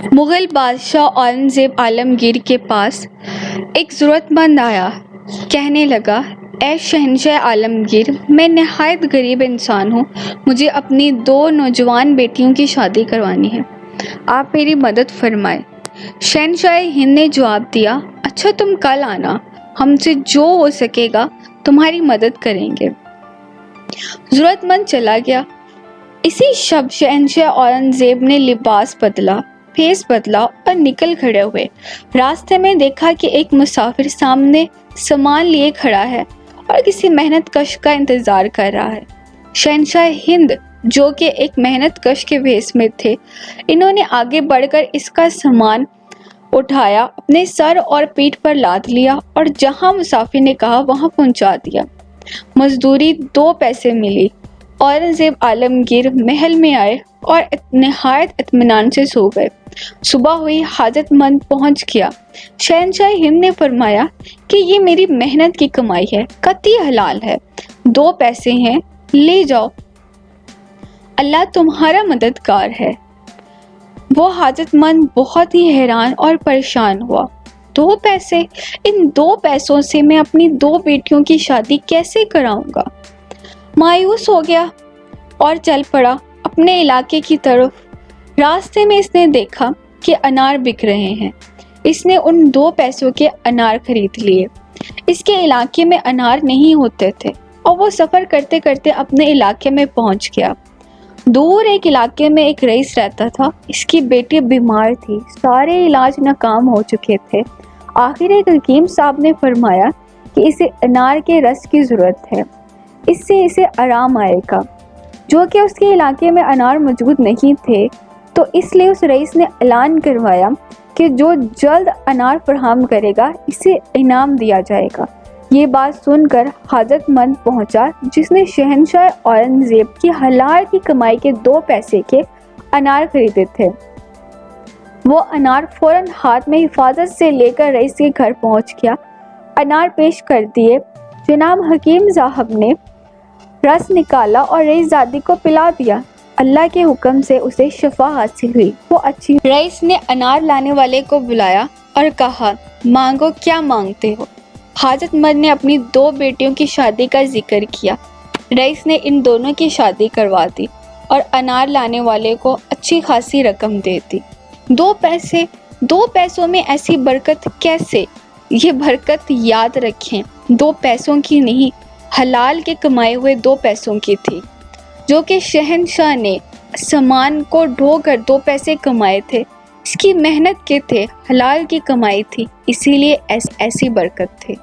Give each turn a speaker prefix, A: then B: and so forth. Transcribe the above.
A: मुग़ल बादशाह औरंगज़ेब आलमगीर के पास एक ज़रूरतमंद आया। कहने लगा, ऐ शहंशाह आलमगीर, मैं नहायत गरीब इंसान हूँ। मुझे अपनी 2 नौजवान बेटियों की शादी करवानी है। आप मेरी मदद फरमाएं। शहंशाह हिंद ने जवाब दिया, अच्छा तुम कल आना, हमसे जो हो सकेगा तुम्हारी मदद करेंगे। ज़रूरतमंद चला गया। इसी शब शहंशाह औरंगज़ेब ने लिबास बदला, फेस बदला और निकल खड़े हुए। रास्ते में देखा कि एक मुसाफिर सामने सामान लिए खड़ा है और किसी मेहनत कश का इंतज़ार कर रहा है। शहंशाह हिंद जो कि एक मेहनत कश के भेस में थे, इन्होंने आगे बढ़कर इसका सामान उठाया, अपने सर और पीठ पर लाद लिया और जहां मुसाफिर ने कहा वहां पहुंचा दिया। मजदूरी 2 पैसे मिली। औरंगज़ेब आलमगीर महल में आए और निहायत इत्मीनान से सो गए। सुबह हुई, हाजतमंद पहुंच गया। शहंशाह हिंद ने फरमाया कि ये मेरी मेहनत की कमाई है, कतई हलाल है, 2 पैसे हैं, ले जाओ, अल्लाह तुम्हारा मददगार है। वो हाजतमंद बहुत ही हैरान और परेशान हुआ। 2 पैसे, इन 2 पैसों से मैं अपनी 2 बेटियों की शादी कैसे कराऊंगा? मायूस हो गया और चल पड़ा अपने इलाके की तरफ। रास्ते में इसने देखा कि अनार बिक रहे हैं। इसने उन 2 पैसों के अनार खरीद लिए। इसके इलाके में अनार नहीं होते थे और वो सफ़र करते करते अपने इलाके में पहुंच गया। दूर एक इलाके में एक रईस रहता था। इसकी बेटी बीमार थी, सारे इलाज नाकाम हो चुके थे। आखिर एक हकीम साहब ने फरमाया कि इसे अनार के रस की ज़रूरत है, इससे इसे आराम आएगा। जो कि उसके इलाके में अनार मौजूद नहीं थे, तो इसलिए उस रईस ने ऐलान करवाया कि जो जल्द अनार फराहम करेगा इसे इनाम दिया जाएगा। ये बात सुनकर हाजतमंद पहुंचा, जिसने शहंशाह औरंगज़ेब की हलाल की कमाई के 2 पैसे के अनार खरीदे थे। वो अनार फौरन हाथ में हिफाजत से लेकर रईस के घर पहुंच गया। अनार पेश कर दिए। जनाब हकीम साहब ने रस निकाला और रईसजादी को पिला दिया। अल्लाह के हुक्म से उसे शफा हासिल हुई, वो अच्छी। रईस ने अनार लाने वाले को बुलाया और कहा, मांगो, क्या मांगते हो? हाजतमंद ने अपनी 2 बेटियों की शादी का जिक्र किया। रईस ने इन दोनों की शादी करवा दी और अनार लाने वाले को अच्छी खासी रकम दे दी। 2 पैसे, 2 पैसों में ऐसी बरकत कैसे? ये बरकत याद रखें 2 पैसों की नहीं, हलाल के कमाए हुए 2 पैसों की थी, जो कि शहंशाह ने सामान को ढोकर 2 पैसे कमाए थे। इसकी मेहनत के थे, हलाल की कमाई थी, इसीलिए ऐसी बरकत थी।